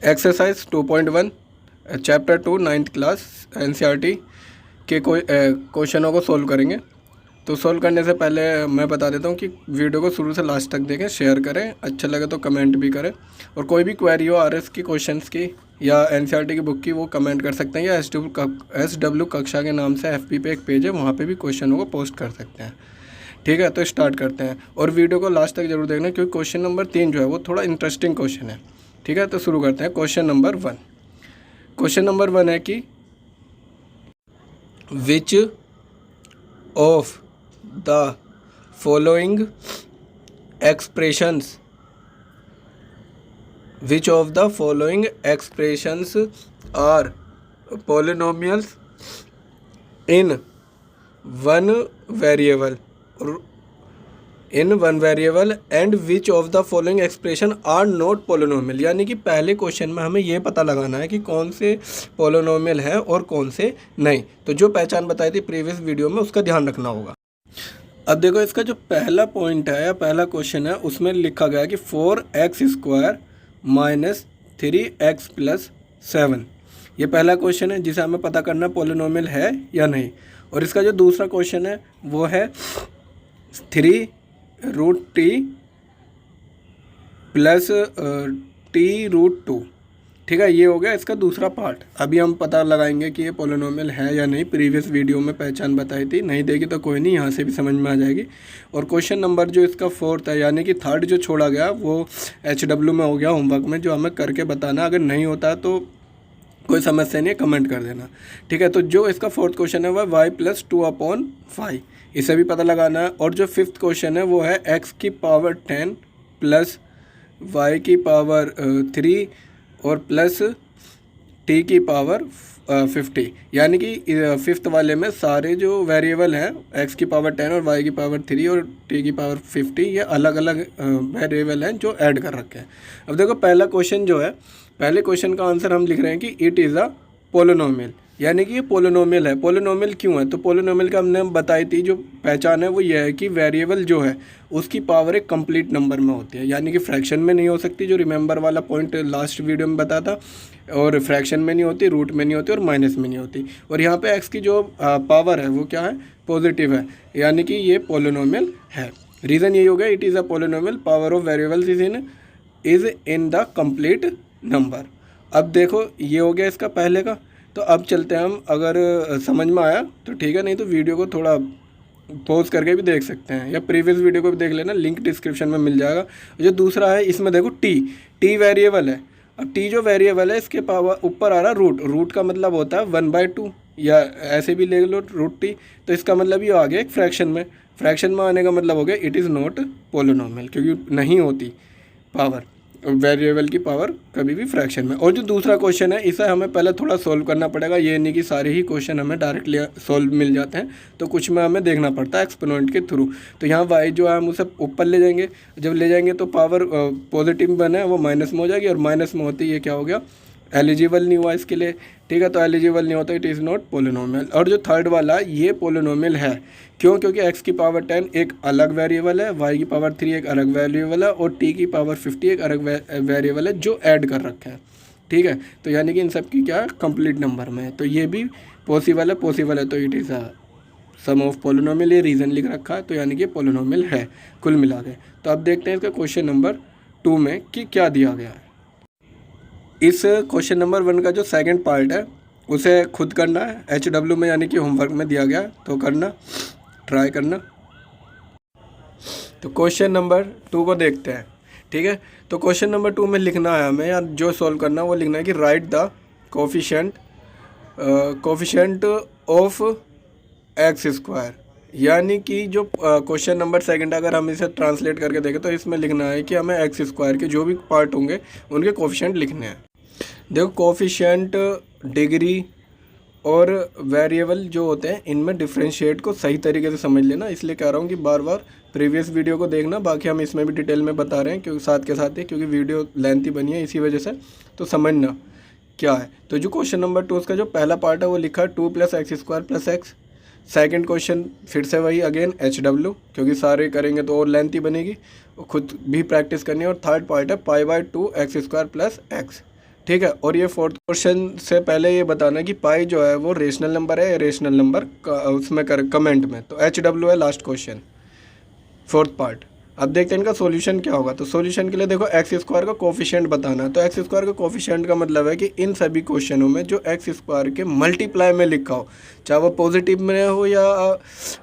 Exercise 2.1 chapter 2 9th class NCERT के क्वेश्चनों को solve करेंगे। तो सोल्व करने से पहले मैं बता देता हूँ कि वीडियो को शुरू से लास्ट तक देखें, शेयर करें, अच्छा लगे तो कमेंट भी करें। और कोई भी क्वेरी हो आरएस की, क्वेश्चंस की या एनसीईआरटी की बुक की, वो कमेंट कर सकते हैं या एसडब्ल्यू कक्षा के नाम से एफबी पे एक पेज है, वहाँ पे भी क्वेश्चनों को पोस्ट कर सकते हैं। ठीक है, तो स्टार्ट करते हैं और वीडियो को लास्ट तक जरूर देखना क्योंकि क्वेश्चन नंबर 3 जो है वो थोड़ा इंटरेस्टिंग क्वेश्चन है। ठीक है, तो शुरू करते हैं। क्वेश्चन नंबर 1 है कि which of the following expressions are polynomials in one variable and which of the following expression are not polynomial. यानी कि पहले क्वेश्चन में हमें ये पता लगाना है कि कौन से पोलिनोमियल है और कौन से नहीं। तो जो पहचान बताई थी प्रीवियस वीडियो में उसका ध्यान रखना होगा। अब देखो, इसका जो पहला पॉइंट है या पहला क्वेश्चन है उसमें लिखा गया है कि 4x² माइनस 3x प्लस 7। ये पहला क्वेश्चन है जिसे हमें पता करना पोलिनोमियल है या नहीं। और इसका जो दूसरा क्वेश्चन है वो है 3√t प्लस t√2। ठीक है, ये हो गया इसका दूसरा पार्ट। अभी हम पता लगाएंगे कि ये पोलिनोमियल है या नहीं। प्रीवियस वीडियो में पहचान बताई थी, नहीं देगी तो कोई नहीं, यहाँ से भी समझ में आ जाएगी। और क्वेश्चन नंबर जो इसका 4th है यानी कि 3rd जो छोड़ा गया वो HW में हो गया होमवर्क में, जो हमें करके बताना। अगर नहीं होता तो कोई समस्या नहीं है, कमेंट कर देना। ठीक है, तो जो इसका 4th क्वेश्चन है वह y + 2/5, इसे भी पता लगाना है। और जो 5th क्वेश्चन है वो है x⁻10 प्लस y⁻3 और प्लस t⁻50। यानी कि 5th वाले में सारे जो वेरिएबल हैं x⁻10 और y⁻3 और t⁻50, ये अलग अलग वेरिएबल हैं जो ऐड कर रखे हैं। अब देखो, पहला क्वेश्चन जो है, पहले क्वेश्चन का आंसर हम लिख रहे हैं कि इट इज़ अ पोलिनोमियल, यानी कि ये पोलिनोमियल है। पोलिनोमियल क्यों है? तो पोलिनोमियल का हमने बताई थी जो पहचान है वो ये है कि वेरिएबल जो है उसकी पावर एक कंप्लीट नंबर में होती है, यानी कि फ्रैक्शन में नहीं हो सकती, जो रिमेंबर वाला पॉइंट लास्ट वीडियो में बताया था। और फ्रैक्शन में नहीं होती, रूट में नहीं होती और माइनस में नहीं होती। और यहाँ पे एक्स की जो पावर है वो क्या है? पॉजिटिव है, यानी कि ये पोलिनोमियल है। रीज़न यही हो गया, it is a polynomial, power of variables is in the complete number. अब देखो, ये हो गया इसका पहले का। तो अब चलते हैं हम, अगर समझ में आया तो ठीक है, नहीं तो वीडियो को थोड़ा पॉज करके भी देख सकते हैं या प्रीवियस वीडियो को भी देख लेना, लिंक डिस्क्रिप्शन में मिल जाएगा। जो दूसरा है इसमें देखो टी वेरिएबल है। अब टी जो वेरिएबल है इसके पावर ऊपर आ रहा रूट का मतलब होता है 1/2, या ऐसे भी ले लो √t। तो इसका मतलब ये आ गया एक फ्रैक्शन में आने का मतलब हो गया इट इज़ नॉट पोलिनोमियल, क्योंकि नहीं होती पावर, वेरिएबल की पावर कभी भी फ्रैक्शन में। और जो दूसरा क्वेश्चन है इसे हमें पहले थोड़ा सोल्व करना पड़ेगा। ये नहीं कि सारे ही क्वेश्चन हमें डायरेक्टली सोल्व मिल जाते हैं, तो कुछ में हमें देखना पड़ता है एक्सपोनेंट के थ्रू। तो यहाँ y जो है हम उसे ऊपर ले जाएंगे, जब ले जाएंगे तो पावर पॉजिटिव बना है वो माइनस में हो जाएगी, और माइनस में होती है क्या हो गया? एलिजिबल नहीं हुआ इसके लिए। ठीक है, तो एलिजिबल नहीं होता, इट इज़ नॉट पोलिनोमियल। और जो 3rd वाला ये पोलिनोमियल है। क्यों? क्योंकि x⁻10 एक अलग वेरिएबल है, y⁻3 एक अलग वेरिएबल है और t⁻50 एक अलग वेरिएबल है जो ऐड कर रखे हैं। ठीक है, तो यानी कि इन सब की क्या कंप्लीट नंबर में है, तो ये भी पॉसिबल है। तो it is a sum of polynomial, ये रीज़न लिख रखा है, तो यानी कि पोलिनोमियल है कुल मिला के। तो अब देखते हैं इसका क्वेश्चन नंबर 2 में कि क्या दिया गया है। इस क्वेश्चन नंबर 1 का जो 2nd पार्ट है उसे खुद करना है HW में, यानी कि होमवर्क में दिया गया, तो करना, ट्राई करना। तो क्वेश्चन नंबर 2 को देखते हैं। ठीक है, तो क्वेश्चन नंबर 2 में लिखना है हमें, या जो सॉल्व करना है वो लिखना है कि right the coefficient of x²। यानी कि जो क्वेश्चन नंबर 2 अगर हम इसे ट्रांसलेट करके देखें तो इसमें लिखना है कि हमें x² के जो भी पार्ट होंगे उनके कोफिशिएंट लिखने हैं। देखो, कोफिशिएंट, डिग्री और वेरिएबल जो होते हैं इनमें डिफरेंशिएट को सही तरीके से समझ लेना, इसलिए कह रहा हूँ कि बार बार प्रीवियस वीडियो को देखना। बाकी हम इसमें भी डिटेल में बता रहे हैं क्योंकि साथ के साथ ही, क्योंकि वीडियो लेंथी बनी है इसी वजह से, तो समझना क्या है। तो जो क्वेश्चन नंबर 2 उसका जो पहला पार्ट है वो लिखा है 2 + x² + x। सेकंड क्वेश्चन फिर से वही अगेन HW, क्योंकि सारे करेंगे तो और लेंथी बनेगी, खुद भी प्रैक्टिस करनी है। और थर्ड पार्ट है π/2 x² + x। ठीक है। और ये फोर्थ क्वेश्चन से पहले ये बताना कि पाई जो है वो रेशनल नंबर है या रेशनल नंबर उसमें कर कमेंट में। तो HW है लास्ट क्वेश्चन, फोर्थ पार्ट। अब देखते हैं इनका सॉल्यूशन क्या होगा। तो सॉल्यूशन के लिए देखो एक्स स्क्वायर का कोफिशिएंट बताना है। तो एक्स स्क्वायर का कोफिशिएंट का मतलब है कि इन सभी क्वेश्चनों में जो एक्स स्क्वायर के मल्टीप्लाई में लिखा हो, चाहे वो पॉजिटिव में हो या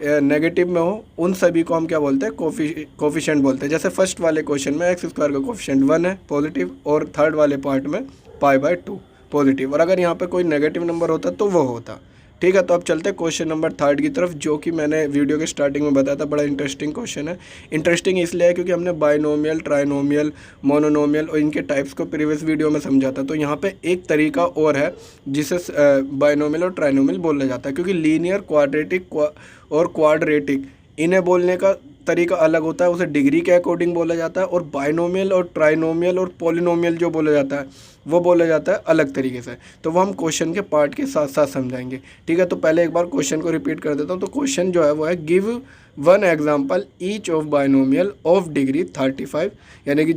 नेगेटिव में हो, उन सभी को हम क्या बोलते हैं, कोफिशिएंट बोलते हैं। जैसे फर्स्ट वाले क्वेश्चन में एक्स स्क्वायर का कोफिशिएंट 1 है पॉजिटिव, और थर्ड वाले पार्ट में π/2 पॉजिटिव, और अगर यहाँ पे कोई नेगेटिव नंबर होता तो वो होता। ठीक है। तो अब चलते हैं क्वेश्चन नंबर 3 की तरफ, जो कि मैंने वीडियो के स्टार्टिंग में बताया था। बड़ा इंटरेस्टिंग क्वेश्चन है। इंटरेस्टिंग इसलिए है क्योंकि हमने बाइनोमियल, ट्राइनोमियल, मोनोनोमियल और इनके टाइप्स को प्रीवियस वीडियो में समझा था। तो यहाँ पे एक तरीका और है जिसे बाइनोमियल और ट्राइनोमियल बोला जाता है, क्योंकि लीनियर, क्वाड्रेटिक और क्वाड्रेटिक इन्हें बोलने का तरीका अलग होता है, उसे डिग्री के अकॉर्डिंग बोला जाता है। और बाइनोमियल और ट्राइनोमियल और पॉलिनोमियल जो बोला जाता है वो बोला जाता है अलग तरीके से। तो वो हम क्वेश्चन के पार्ट के साथ साथ समझाएंगे। ठीक है। तो पहले एक बार क्वेश्चन को रिपीट कर देता हूँ। तो क्वेश्चन जो है वो है, give one example each of binomial of degree 35, यानी कि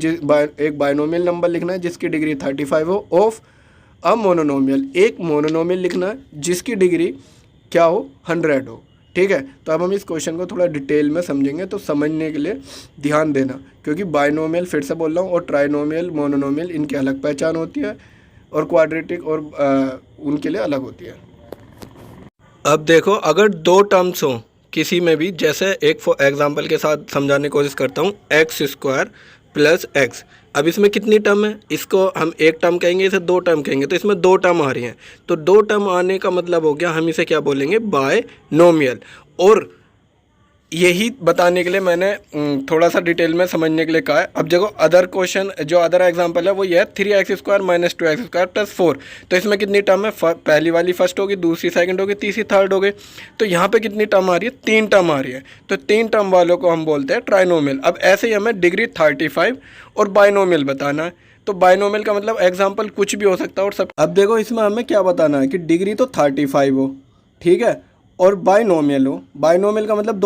एक बाइनोमियल नंबर लिखना है जिसकी डिग्री 35 हो, ऑफ अ मोनोनोमियल, एक मोनोनोमियल लिखना है जिसकी डिग्री क्या हो, 100 हो। ठीक है। तो अब हम इस क्वेश्चन को थोड़ा डिटेल में समझेंगे, तो समझने के लिए ध्यान देना, क्योंकि बाइनोमियल फिर से बोल रहा हूँ और ट्राइनोमियल, मोनोनोमियल इनकी अलग पहचान होती है, और क्वाड्रेटिक और उनके लिए अलग होती है। अब देखो, अगर दो टर्म्स हों किसी में भी, जैसे एक एग्जांपल के साथ समझाने की कोशिश करता हूँ, एक्स स्क्वायर प्लस एक्स। अब इसमें कितनी टर्म है, इसको हम एक टर्म कहेंगे, इसे दो टर्म कहेंगे। तो इसमें दो टर्म आ रही हैं, तो दो टर्म आने का मतलब हो गया, हम इसे क्या बोलेंगे, बायनोमियल। और यही बताने के लिए मैंने थोड़ा सा डिटेल में समझने के लिए कहा है। अब देखो अदर क्वेश्चन, जो अदर एग्जांपल है वो ये है 3x² - 2x² + 4। तो इसमें कितनी टर्म है, पहली वाली फर्स्ट होगी, दूसरी सेकंड होगी, तीसरी थर्ड होगी। तो यहाँ पे कितनी टर्म आ रही है, 3 टर्म आ रही है। तो 3 टर्म वालों को हम बोलते हैं ट्राइनोमियल। अब ऐसे ही हमें डिग्री 35 और बाइनोमियल बताना है। तो बाइनोमियल का मतलब एग्जाम्पल कुछ भी हो सकता है और सब। अब देखो इसमें हमें क्या बताना है कि डिग्री तो 35 हो, ठीक है, और बाइनोमियल हो। बाइनोमियल का मतलब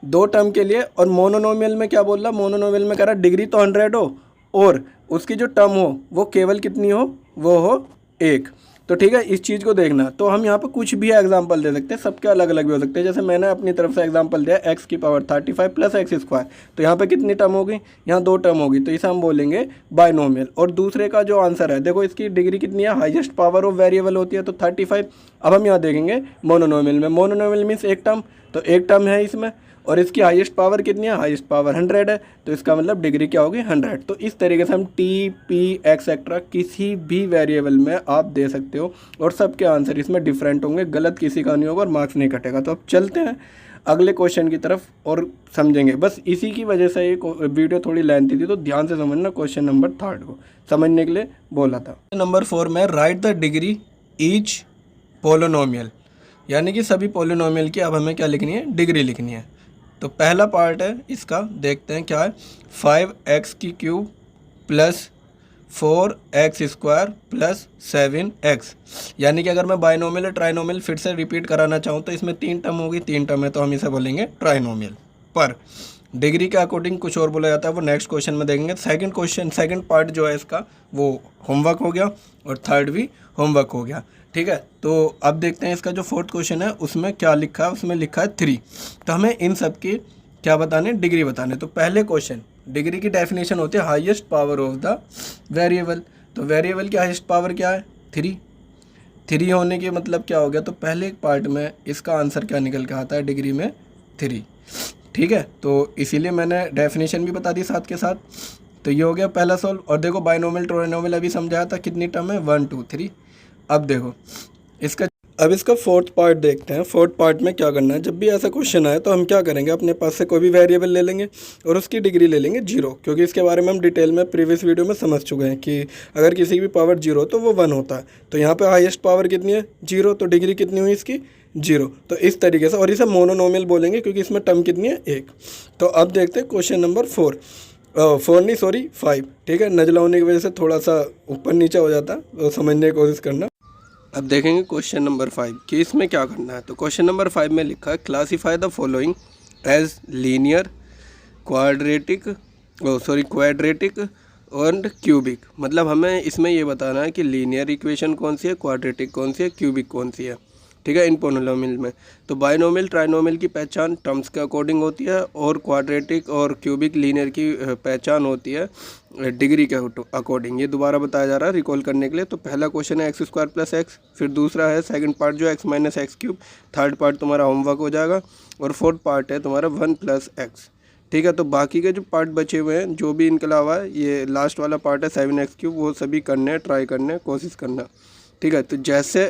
दो टर्म के लिए। और मोनोनोमियल में क्या बोल रहा, मोनोनोमियल में कह रहा डिग्री तो 100 हो और उसकी जो टर्म हो वो केवल कितनी हो, वो हो 1। तो ठीक है, इस चीज़ को देखना। तो हम यहाँ पर कुछ भी एग्जांपल दे सकते हैं, सबके अलग अलग भी हो सकते हैं। जैसे मैंने अपनी तरफ से एग्जांपल दिया x⁵ प्लस x²। तो यहाँ पे कितनी टर्म होगी, यहाँ 2 टर्म होगी, तो इसे हम बोलेंगे बाइनोमियल। और दूसरे का जो आंसर है, देखो इसकी डिग्री कितनी है, हाईएस्ट पावर ऑफ वेरिएबल होती है, तो 35। अब हम यहाँ देखेंगे मोनोनोमियल में, मोनोनोमियल मीन्स एक टर्म, तो एक टर्म है इसमें, और इसकी हाईएस्ट पावर कितनी है, हाईएस्ट पावर 100 है, तो इसका मतलब डिग्री क्या होगी, 100। तो इस तरीके से हम टी, पी, एक्सेट्रा किसी भी वेरिएबल में आप दे सकते हो, और सबके आंसर इसमें डिफरेंट होंगे, गलत किसी का नहीं होगा और मार्क्स नहीं कटेगा। तो अब चलते हैं अगले क्वेश्चन की तरफ और समझेंगे। बस इसी की वजह से ये वीडियो थोड़ी लेंथी थी, तो ध्यान से समझना। क्वेश्चन नंबर 3 को समझने के लिए बोला था। नंबर 4 में right the degree each polynomial, यानी कि सभी पोलिनोमियल की अब हमें क्या लिखनी है, डिग्री लिखनी है। तो पहला पार्ट है इसका, देखते हैं क्या है, 5x³ plus 4x² plus 7x। यानी कि अगर मैं बाइनोमियल और ट्राइनोमियल फिर से रिपीट कराना चाहूँ तो इसमें 3 टर्म होगी, 3 टर्म है तो हम इसे बोलेंगे ट्राइनोमियल। पर डिग्री के अकॉर्डिंग कुछ और बोला जाता है, वो नेक्स्ट क्वेश्चन में देखेंगे। सेकंड पार्ट जो है इसका वो होमवर्क हो गया, और थर्ड भी होमवर्क हो गया। ठीक है। तो अब देखते हैं इसका जो फोर्थ क्वेश्चन है उसमें क्या लिखा है, उसमें लिखा है 3। तो हमें इन सब की क्या बताने, डिग्री बताने। तो पहले क्वेश्चन, डिग्री की डेफिनेशन होती है highest power of the variable. तो वेरिएबल की हाईएस्ट पावर क्या है, 3 होने के मतलब क्या हो गया, तो पहले पार्ट में इसका आंसर क्या निकल के आता है, डिग्री में 3। ठीक है। तो इसीलिए मैंने डेफिनेशन भी बता दी साथ के साथ। तो ये हो गया पहला सॉल्व। और देखो बाइनोमियल ट्राइनोमियल अभी समझाया था, कितनी टर्म है, 1 2 3। अब देखो इसका फोर्थ पार्ट देखते हैं। फोर्थ पार्ट में क्या करना है, जब भी ऐसा क्वेश्चन आए तो हम क्या करेंगे, अपने पास से कोई भी वेरिएबल ले लेंगे और उसकी डिग्री ले लेंगे 0, क्योंकि इसके बारे में हम डिटेल में प्रीवियस वीडियो में समझ चुके हैं कि अगर किसी की भी पावर 0 तो वो 1 होता है। तो यहाँ पे हाईएस्ट पावर कितनी है, 0, तो डिग्री कितनी हुई इसकी, 0। तो इस तरीके से, और इसे मोनोनोमियल बोलेंगे क्योंकि इसमें टर्म कितनी है, 1। तो अब देखते हैं क्वेश्चन नंबर 5। ठीक है, नजला होने की वजह से थोड़ा सा ऊपर नीचे हो जाता है, तो समझने की कोशिश करना। अब देखेंगे क्वेश्चन नंबर 5 कि इसमें क्या करना है। तो क्वेश्चन नंबर 5 में लिखा है, classify the following as linear, quadratic, और क्यूबिक, मतलब हमें इसमें ये बताना है कि लीनियर इक्वेशन कौन सी है, क्वाड्रेटिक कौन सी है, क्यूबिक कौन सी है, ठीक है, इन पोलिनोमियल में। तो बाइनोमियल ट्राइनोमियल की पहचान टर्म्स के अकॉर्डिंग होती है और क्वाड्रेटिक और क्यूबिक लीनियर की पहचान होती है डिग्री के अकॉर्डिंग। ये दोबारा बताया जा रहा है रिकॉल करने के लिए। तो पहला क्वेश्चन है x² + x, फिर दूसरा है सेकंड पार्ट जो x - x³, थर्ड पार्ट तुम्हारा होमवर्क हो जाएगा, और फोर्थ पार्ट है तुम्हारा 1 + x, ठीक है। तो बाकी के जो पार्ट बचे हुए हैं जो भी इनके अलावा है, ये लास्ट वाला पार्ट है 7x³, वो सभी करने हैं, ट्राई करने, कोशिश करना, ठीक है। तो जैसे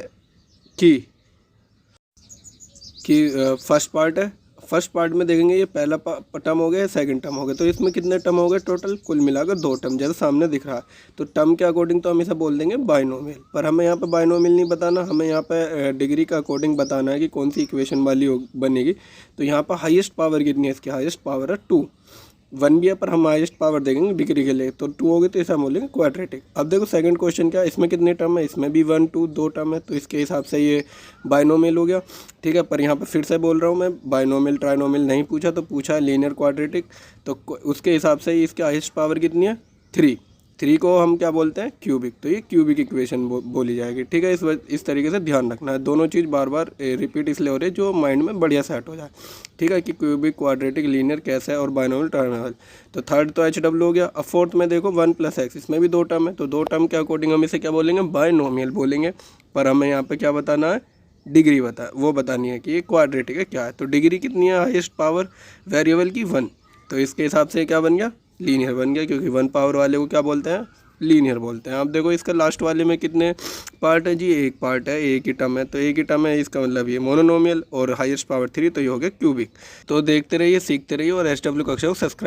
कि फर्स्ट पार्ट है, फर्स्ट पार्ट में देखेंगे ये पहला टर्म हो गया, सेकंड टर्म हो गया, तो इसमें कितने टर्म हो गए टोटल, कुल मिलाकर 2 टर्म, जैसे सामने दिख रहा है। तो टर्म के अकॉर्डिंग तो हम इसे बोल देंगे बाइनोमियल, पर हमें यहाँ पे बाइनोमियल नहीं बताना, हमें यहाँ पे डिग्री के अकॉर्डिंग बताना है कि कौन सी इक्वेशन वाली बनेगी। तो यहाँ पर हाईएस्ट पावर कितनी है, इसकी हाईएस्ट पावर है 2, 1 भी है पर हम हाईएस्ट पावर देखेंगे डिग्री के लिए, तो 2 होगी, तो इसे हम बोलेंगे क्वाड्रेटिक। अब देखो सेकंड क्वेश्चन क्या है, इसमें कितने टर्म है, इसमें भी 1 2 2 टर्म है, तो इसके हिसाब से ये बाइनोमियल हो गया, ठीक है। पर यहाँ पे फिर से बोल रहा हूँ मैं, बाइनोमियल ट्राइनोमियल नहीं पूछा, तो पूछा है लीनियर क्वाड्रेटिक, तो उसके हिसाब से इसकी हाईएस्ट पावर कितनी है 3 को हम क्या बोलते हैं, क्यूबिक। तो ये क्यूबिक इक्वेशन बोली जाएगी, ठीक है। इस तरीके से ध्यान रखना है, दोनों चीज़ बार बार रिपीट इसलिए हो रही है जो माइंड में बढ़िया सेट हो जाए, ठीक है, कि क्यूबिक, क्वाड्रेटिक, लीनियर कैसे है और बाइनोमियल ट्राइनोमियल। तो थर्ड तो HW हो गया। अब फोर्थ में देखो 1 + x, इसमें भी 2 टर्म है, तो 2 टर्म के अकॉर्डिंग हम इसे क्या बोलेंगे, बाइनोमियल बोलेंगे। पर हमें यहाँ पे क्या बताना है, डिग्री वो बतानी है कि ये क्वाड्रेटिक है क्या है। तो डिग्री कितनी है हाईएस्ट पावर वेरिएबल की, 1, तो इसके हिसाब से क्या बन गया, लीनियर बन गया, क्योंकि 1 पावर वाले को क्या बोलते हैं, लीनियर बोलते हैं। आप देखो इसका लास्ट वाले में कितने पार्ट है जी, एक पार्ट है, एक ही टर्म है, तो एक ही टर्म है, इसका मतलब ये मोनोनोमियल, और हाईएस्ट पावर 3, तो ये हो गया क्यूबिक। तो देखते रहिए, सीखते रहिए, और SW कक्षा को सब्सक्राइब